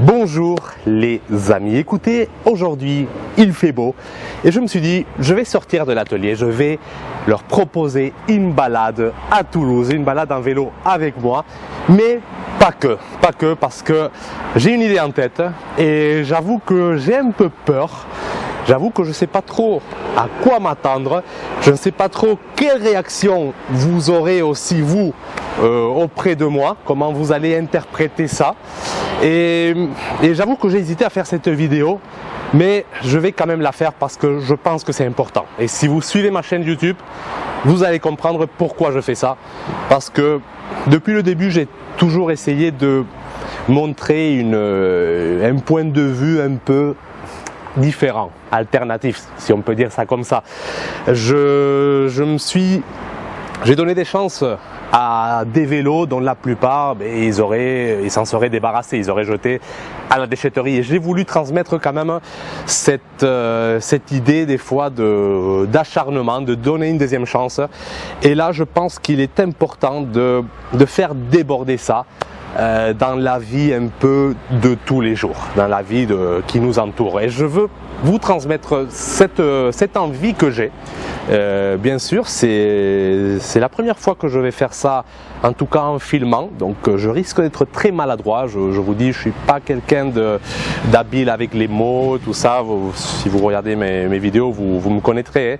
Bonjour les amis, écoutez, aujourd'hui il fait beau et je me suis dit je vais sortir de l'atelier, je vais leur proposer une balade à Toulouse, une balade en vélo avec moi, mais pas que parce que j'ai une idée en tête et j'avoue que j'ai un peu peur. J'avoue que je ne sais pas trop à quoi m'attendre, je ne sais pas trop quelle réaction vous aurez aussi vous auprès de moi, comment vous allez interpréter ça. Et j'avoue que j'ai hésité à faire cette vidéo, mais je vais quand même la faire parce que je pense que c'est important. Et si vous suivez ma chaîne YouTube, vous allez comprendre pourquoi je fais ça. Parce que depuis le début, j'ai toujours essayé de montrer un point de vue un peu différent, alternatif, si on peut dire ça comme ça. J'ai donné des chances à des vélos dont la plupart, ils s'en seraient débarrassés, ils auraient jeté à la déchetterie. Et j'ai voulu transmettre quand même cette idée des fois d'acharnement, de donner une deuxième chance. Et là, je pense qu'il est important de faire déborder ça dans la vie un peu de tous les jours, dans la vie qui nous entoure. Et je veux vous transmettre cette envie que j'ai. Bien sûr, c'est la première fois que je vais faire ça, en tout cas en filmant, donc je risque d'être très maladroit. Je vous dis, je ne suis pas quelqu'un d'habile avec les mots, tout ça. Si vous regardez mes vidéos, vous me connaîtrez.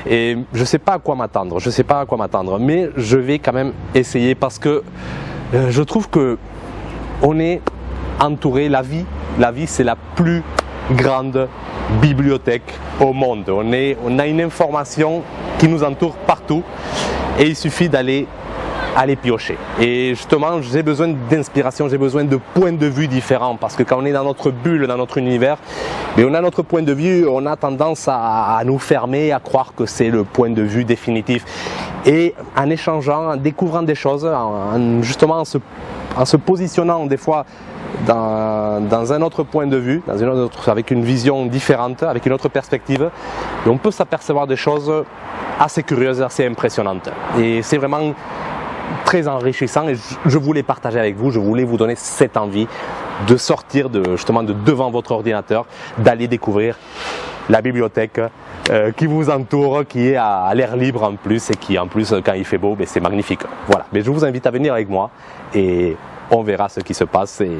Et je ne sais pas à quoi m'attendre, mais je vais quand même essayer parce que je trouve que on est entouré, la vie c'est la plus grande bibliothèque au monde. On a une information qui nous entoure partout et il suffit d'aller piocher. Et justement, j'ai besoin d'inspiration, j'ai besoin de points de vue différents parce que quand on est dans notre bulle, dans notre univers, mais on a notre point de vue, on a tendance à nous fermer, à croire que c'est le point de vue définitif. Et en échangeant, en découvrant des choses, justement en se positionnant des fois dans un autre point de vue, avec une vision différente, avec une autre perspective, et on peut s'apercevoir des choses assez curieuses, assez impressionnantes. Et c'est vraiment très enrichissant et je voulais partager avec vous, je voulais vous donner cette envie de sortir justement de devant votre ordinateur, d'aller découvrir la bibliothèque qui vous entoure, qui est à l'air libre en plus et qui en plus quand il fait beau, c'est magnifique. Voilà, mais je vous invite à venir avec moi et on verra ce qui se passe et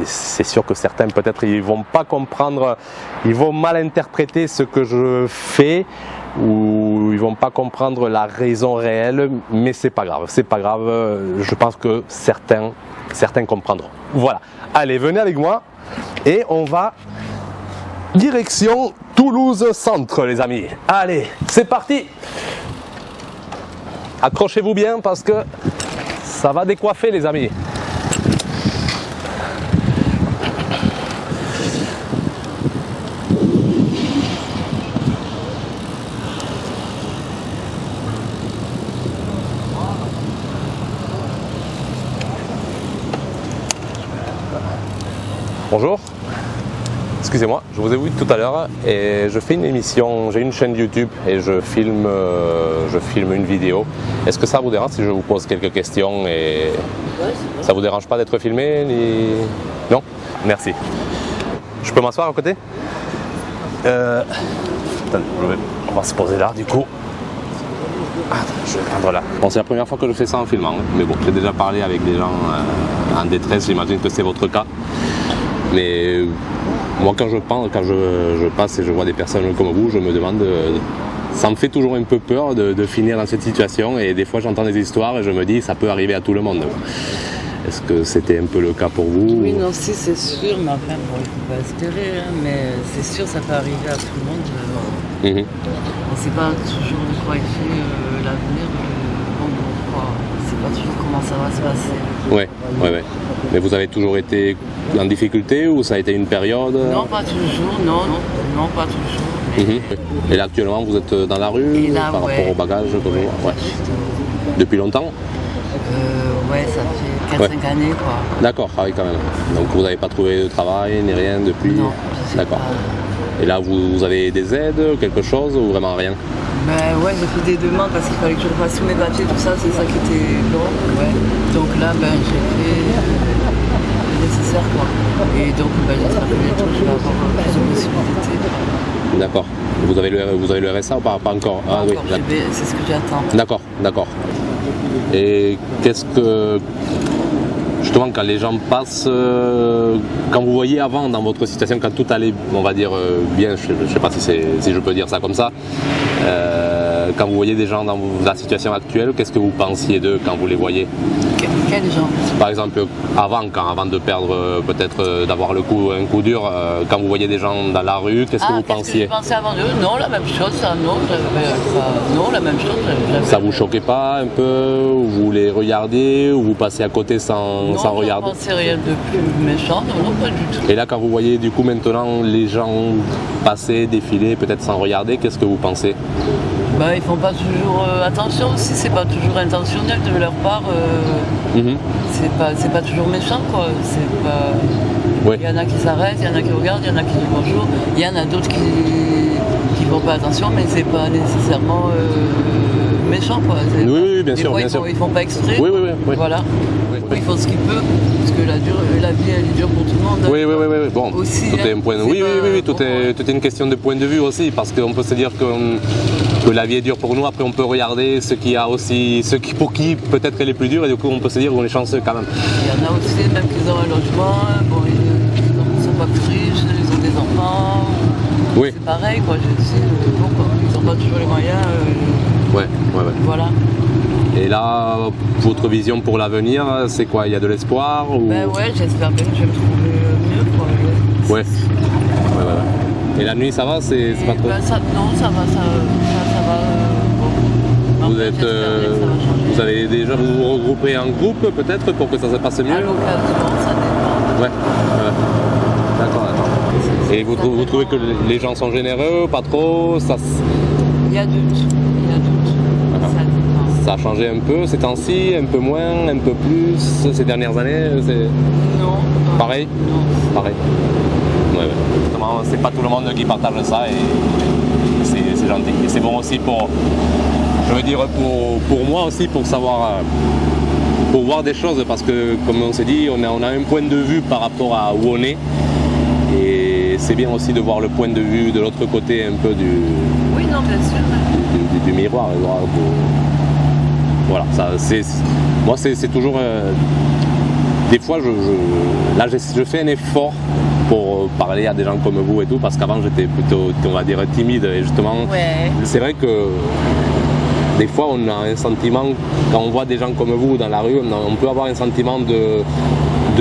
c'est sûr que certains peut-être ils vont pas comprendre, ils vont mal interpréter ce que je fais ou ils vont pas comprendre la raison réelle, mais c'est pas grave, je pense que certains comprendront. Voilà, allez, venez avec moi et on va direction Toulouse Centre les amis. Allez, c'est parti. Accrochez-vous bien parce que ça va décoiffer les amis. Bonjour, excusez-moi, je vous ai vu tout à l'heure et je fais une émission, j'ai une chaîne YouTube et je filme une vidéo. Est-ce que ça vous dérange si je vous pose quelques questions et ça vous dérange pas d'être filmé Non? Merci. Je peux m'asseoir à côté? Attendez, on va se poser là du coup. Je vais prendre là. Bon, c'est la première fois que je fais ça en filmant, mais bon, j'ai déjà parlé avec des gens en détresse, j'imagine que c'est votre cas. Mais moi quand je passe et je vois des personnes comme vous, je me demande, ça me fait toujours un peu peur de finir dans cette situation et des fois j'entends des histoires et je me dis ça peut arriver à tout le monde. Est-ce que c'était un peu le cas pour vous? Oui, non, si c'est sûr, mais enfin bon, il ne faut pas espérer, hein, mais c'est sûr ça peut arriver à tout le monde. Mais c'est pas toujours quoi il fait l'avenir, c'est pas toujours comment ça va se passer. Ouais. Mais vous avez toujours été en difficulté ou ça a été une période? Non, pas toujours, non, pas toujours. Et là actuellement vous êtes dans la rue là, par rapport au bagage Depuis longtemps? Ouais, ça fait 4-5 années quoi. D'accord, ah oui quand même. Donc vous n'avez pas trouvé de travail ni rien depuis? Non, d'accord. Et là vous avez des aides, quelque chose ou vraiment rien? Ouais, j'ai fait des demandes parce qu'il fallait que je refasse tous mes papiers, tout ça, c'est ça qui était long. Ouais. Donc là, j'ai fait nécessaire, quoi. Et donc, j'espère que bientôt, je vais avoir plus de possibilités. D'accord. Vous avez le RSA ou pas encore? Ah, oui, c'est ce que j'attends. D'accord, d'accord. Et qu'est-ce que... Justement, quand les gens passent, quand vous voyez avant dans votre situation, quand tout allait, on va dire, bien, je ne sais pas si je peux dire ça comme ça, quand vous voyez des gens dans la situation actuelle, qu'est-ce que vous pensiez d'eux quand vous les voyez? Quels gens? Par exemple, avant de perdre, peut-être d'avoir un coup dur, quand vous voyez des gens dans la rue, qu'est-ce que vous pensiez? Que je pensais avant d'eux? Non, la même chose, ça, non, non, la même chose. Ça vous choquait pas un peu? Vous les regardiez ou vous passez à côté sans regarder? Non, je pensais rien de plus méchant, non, pas du tout. Et là, quand vous voyez du coup maintenant les gens passer, défiler, peut-être sans regarder, qu'est-ce que vous pensez? Ils font pas toujours attention aussi, c'est pas toujours intentionnel de leur part. C'est pas toujours méchant, quoi. Il y en a qui s'arrêtent, il y en a qui regardent, il y en a qui disent bonjour, il y en a d'autres qui font pas attention, mais c'est pas nécessairement méchant, quoi. Oui, bien sûr. Ils font pas exprès. Oui. Voilà. Ils font ce qu'ils peuvent, parce que la vie elle est dure pour tout le monde. Oui. Bon, aussi, tout est un point de vue. Oui, tout est une question de point de vue aussi, parce qu'on peut se dire que la vie est dure pour nous. Après, on peut regarder pour qui peut-être elle est plus dure, et du coup, on peut se dire qu'on est chanceux quand même. Il y en a aussi, même qui ont un logement, ils ne sont pas plus riches, ils ont des enfants. Oui. C'est pareil, quoi. Ils n'ont pas toujours les moyens. Ouais. Voilà. Et là, votre vision pour l'avenir, c'est quoi? Il y a de l'espoir ou... J'espère bien que je vais me trouver mieux, quoi. Ouais. Et la nuit, ça va? C'est pas trop... Non, ça va. Bon. Vous avez déjà vous regroupé en groupe, peut-être, pour que ça se passe mieux? À l'occasion, ça dépend. Ouais. D'accord. Et vous trouvez que les gens sont généreux, pas trop? Il y a doute. Ça a changé un peu ces temps-ci, un peu moins, un peu plus, ces dernières années? Non. Pareil? Non. Pareil. Ouais. Justement, c'est pas tout le monde qui partage ça et c'est gentil. Et c'est bon aussi pour moi aussi, pour savoir, pour voir des choses, parce que comme on s'est dit, on a un point de vue par rapport à où on est. Et c'est bien aussi de voir le point de vue de l'autre côté un peu du... Oui, non, bien sûr. Du miroir. Voilà, moi c'est toujours... des fois, je fais un effort pour parler à des gens comme vous et tout, parce qu'avant j'étais plutôt, on va dire, timide, et justement, c'est vrai que des fois on a un sentiment, quand on voit des gens comme vous dans la rue, on peut avoir un sentiment de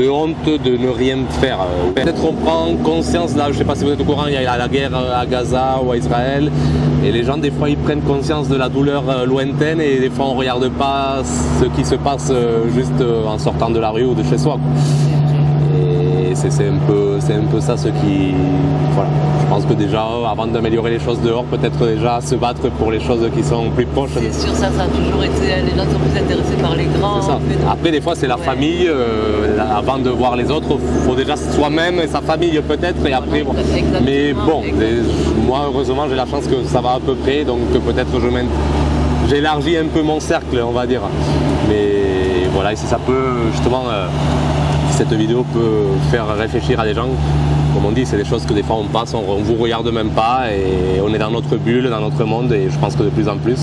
honte de ne rien faire. Peut-être on prend conscience, là, je ne sais pas si vous êtes au courant, il y a la guerre à Gaza ou à Israël, et les gens des fois ils prennent conscience de la douleur lointaine, et des fois on ne regarde pas ce qui se passe juste en sortant de la rue ou de chez soi. Et c'est un peu ça ce qui... Voilà. Je pense que déjà, avant d'améliorer les choses dehors, peut-être déjà se battre pour les choses qui sont plus proches. C'est sûr, ça a toujours été... Les gens sont plus intéressés par les grands. C'est ça. Après, des fois, c'est la famille. Avant de voir les autres, il faut déjà soi-même et sa famille peut-être. Et après, bon. Mais bon, moi, heureusement, j'ai la chance que ça va à peu près. Donc peut-être j'élargis un peu mon cercle, on va dire. Mais voilà, et si ça peut, justement... cette vidéo peut faire réfléchir à des gens. Comme on dit, c'est des choses que des fois on passe, on ne vous regarde même pas et on est dans notre bulle, dans notre monde, et je pense que de plus en plus,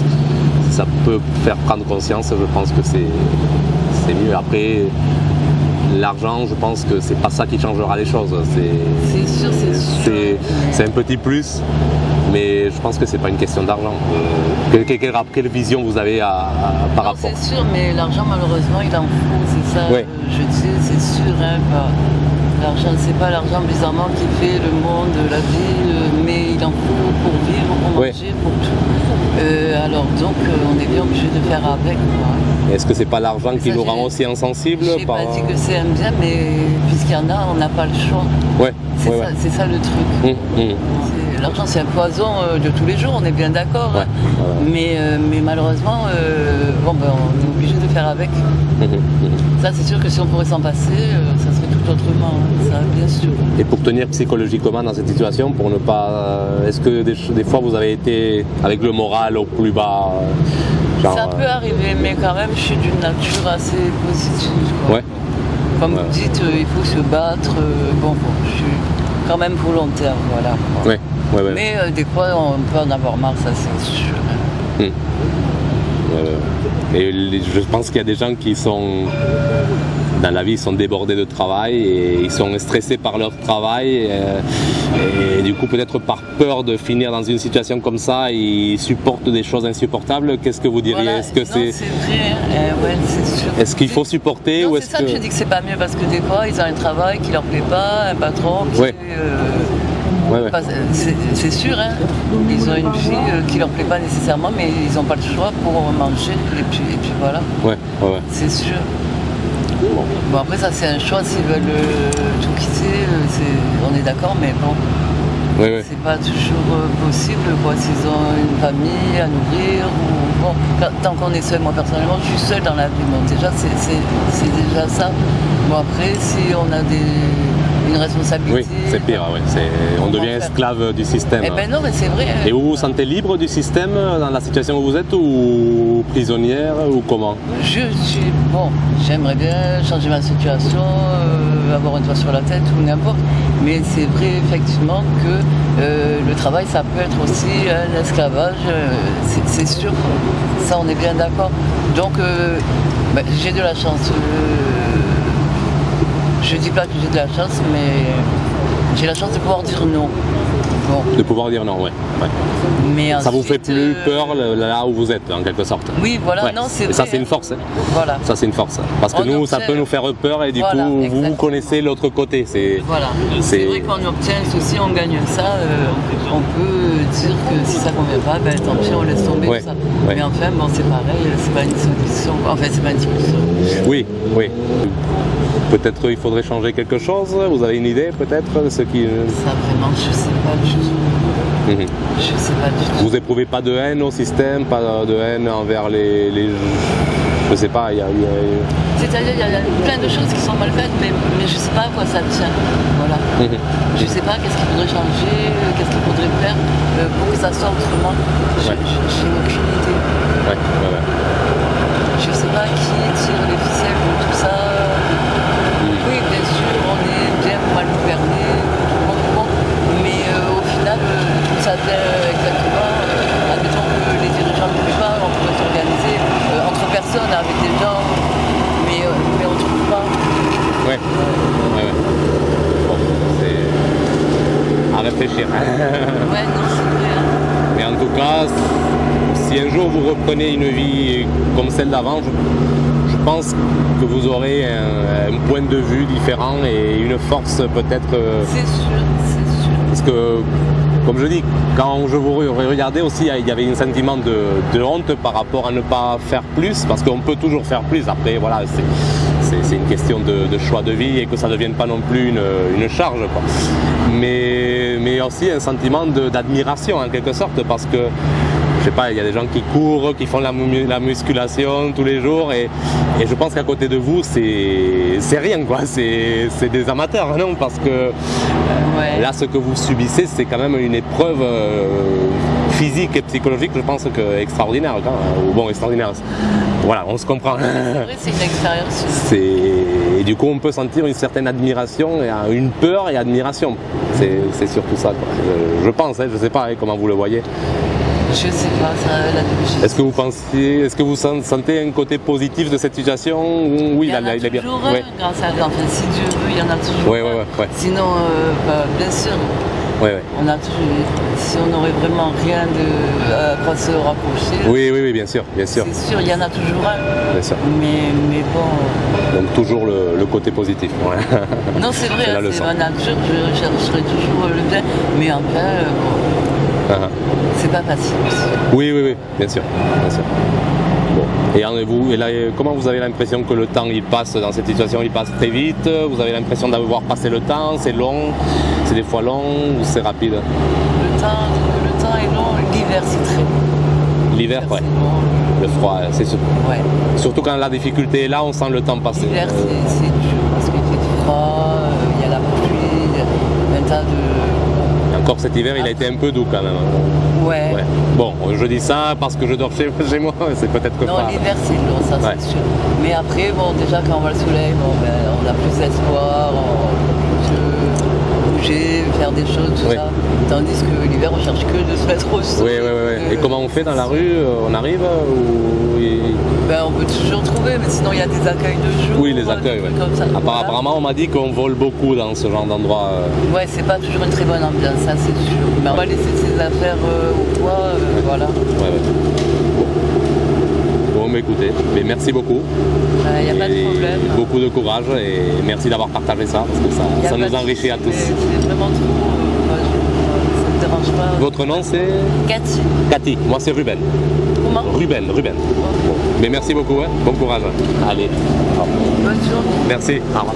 ça peut faire prendre conscience, je pense que c'est mieux. Après, l'argent, je pense que c'est pas ça qui changera les choses. C'est sûr. C'est un petit plus, mais je pense que c'est pas une question d'argent. Quelle vision vous avez par rapport? C'est sûr, mais l'argent, malheureusement, il en faut, c'est ça. Je dis, c'est sûr. L'argent, c'est pas l'argent bizarrement qui fait le monde, la vie, mais il en faut pour vivre, pour manger, pour tout. Alors donc, on est bien obligé de faire avec. Est-ce que c'est pas l'argent qui nous rend aussi insensibles? Je n'ai pas dit que c'est un bien, mais puisqu'il y en a, on n'a pas le choix. C'est ça le truc. L'argent, c'est un poison de tous les jours, on est bien d'accord. Mais malheureusement, on est obligé de faire avec. Ça, c'est sûr que si on pourrait s'en passer, ça serait tout autrement, ça, bien sûr. Et pour tenir psychologiquement dans cette situation, pour ne pas... Est-ce que des fois, vous avez été avec le moral au plus bas? Ça peut arriver, mais quand même, je suis d'une nature assez positive. Comme vous dites, il faut se battre. Bon, je suis quand même volontaire, voilà. Ouais. Mais des fois, on peut en avoir marre, ça c'est sûr. Et je pense qu'il y a des gens qui sont, dans la vie, ils sont débordés de travail et ils sont stressés par leur travail et du coup peut-être par peur de finir dans une situation comme ça, ils supportent des choses insupportables. Qu'est-ce que vous diriez? Voilà. Est-ce que non, c'est vrai, ouais, c'est sûr. Est-ce qu'il faut supporter non, ou c'est est-ce ça que je dis que c'est pas mieux parce que des fois ils ont un travail qui leur plaît pas, un patron qui c'est sûr, hein. Ils ont une vie qui leur plaît pas nécessairement, mais ils n'ont pas le choix pour manger et puis voilà. C'est sûr. Bon après ça c'est un choix, s'ils veulent tout quitter, on est d'accord, mais bon. C'est pas toujours possible quoi, s'ils ont une famille à nourrir ou bon, tant qu'on est seul, moi personnellement je suis seule dans la vie, donc déjà c'est déjà ça. Bon après si on a une responsabilité. Oui, c'est pire, on devient esclave du système. Eh ben non, mais c'est vrai. Et vous vous sentez libre du système dans la situation où vous êtes ou prisonnière ou comment? J'aimerais bien changer ma situation, avoir une toit sur la tête ou n'importe, mais c'est vrai effectivement que le travail ça peut être aussi un esclavage, c'est sûr, ça on est bien d'accord. Donc j'ai de la chance. Je dis pas que j'ai de la chance, mais j'ai la chance de pouvoir dire non. Bon. De pouvoir dire non, ouais. Mais ça ensuite, vous fait plus peur là où vous êtes, en quelque sorte. Oui, voilà, non, c'est vrai. Ça, c'est une force. Hein. Voilà. Ça, c'est une force. Parce que nous, ça peut nous faire peur et du coup, vous connaissez l'autre côté. Voilà. C'est vrai qu'on obtient un souci, on gagne ça. On peut dire que si ça ne convient pas, tant pis, on laisse tomber tout ça. Mais enfin, bon, c'est pareil, c'est pas une solution. Enfin, c'est pas une solution. Oui. Peut-être il faudrait changer quelque chose. Vous avez une idée peut-être de ce qui... Ça vraiment, je sais pas du tout. Je sais pas du tout. Vous éprouvez pas de haine au système, pas de haine envers les... Je sais pas, il y a... C'est-à-dire il y a plein de choses qui sont mal faites, mais je sais pas à quoi ça tient. Voilà. Je sais pas qu'est-ce qu'il faudrait changer, qu'est-ce qu'il faudrait faire pour que ça soit autrement. J'ai aucune idée. Je sais pas qui tire les ficelles de tout ça. Oui, bien sûr, on est bien mal gouverné, mais au final, ça vient exactement. Admettons que les dirigeants ne pouvaient pas, on pourrait s'organiser entre personnes, avec des gens, mais on ne trouve pas. Bon, c'est à réfléchir. Non, c'est vrai. Mais en tout cas, si un jour vous reprenez une vie comme celle d'avant, je pense que vous aurez un point de vue différent et une force peut-être... C'est sûr. Parce que, comme je dis, quand je vous regardais aussi, il y avait un sentiment de honte par rapport à ne pas faire plus, parce qu'on peut toujours faire plus. Après, voilà, c'est une question de choix de vie et que ça ne devienne pas non plus une charge, quoi. Mais aussi un sentiment d'admiration en quelque sorte, parce que je sais pas, il y a des gens qui courent, qui font la musculation tous les jours et je pense qu'à côté de vous c'est rien quoi, c'est des amateurs, non? Parce que là ce que vous subissez c'est quand même une épreuve physique et psychologique, je pense que extraordinaire, ou bon extraordinaire. Voilà, on se comprend. C'est vrai, c'est une expérience. Et du coup, on peut sentir une certaine admiration, une peur et admiration. C'est surtout ça, quoi. Je pense, je ne sais pas comment vous le voyez. Je sais pas, ça. Est-ce que vous sentez un côté positif de cette situation? Oui, il y en a toujours, grâce à enfin, si Dieu veut, il y en a toujours. Sinon, bien sûr. On a toujours, si on n'aurait vraiment rien à quoi se rapprocher. Oui, bien sûr. C'est sûr, il y en a toujours un. Bien sûr. Mais bon. Donc toujours le côté positif. Non, c'est vrai, c'est ma nature, je chercherai toujours le bien, mais enfin, c'est pas facile aussi. Oui, bien sûr. Bon. Et là, comment vous avez l'impression que le temps il passe dans cette situation? Il passe très vite? Vous avez l'impression d'avoir passé le temps? C'est long? C'est des fois long ou c'est rapide? Le temps est long, l'hiver c'est très long. L'hiver, ouais. Le froid, c'est sûr. Surtout quand la difficulté est là, on sent le temps passer. L'hiver c'est dur parce qu'il fait du froid, il y a la pluie, il y a un tas de... Encore cet hiver, il a été un peu doux quand même. Ouais. Ouais. Bon, je dis ça parce que je dors chez moi, c'est peut-être que Non, pas. l'hiver c'est long, ça Ouais. c'est sûr. Mais après, bon, déjà quand on voit le soleil, bon, ben, on a plus d'espoir, on peut bouger, faire des choses, tout Oui. ça. Tandis que l'hiver, on cherche que de se mettre au sol. Oui. Et comment on fait dans la rue? On arrive ou... Ben, on peut toujours trouver, mais sinon il y a des accueils de jour. Oui, les accueils, des ouais. trucs comme ça. Voilà. Apparemment, on m'a dit qu'on vole beaucoup dans ce genre d'endroit. Ouais, c'est pas toujours une très bonne ambiance, ça c'est sûr. Mais on va laisser ses affaires au poids, voilà. Ouais. Bon, mais écoutez, mais merci beaucoup. Il n'y a pas de Et problème. beaucoup de courage et merci d'avoir partagé ça parce que Y a ça pas nous de enrichit à souci, tous. C'est vraiment trop. Ça ne me dérange pas. Votre nom c'est Cathy. Cathy, moi c'est Ruben. Comment? Ruben. Mais merci beaucoup, hein. Bon courage. Allez, Bonne journée. merci. Au revoir.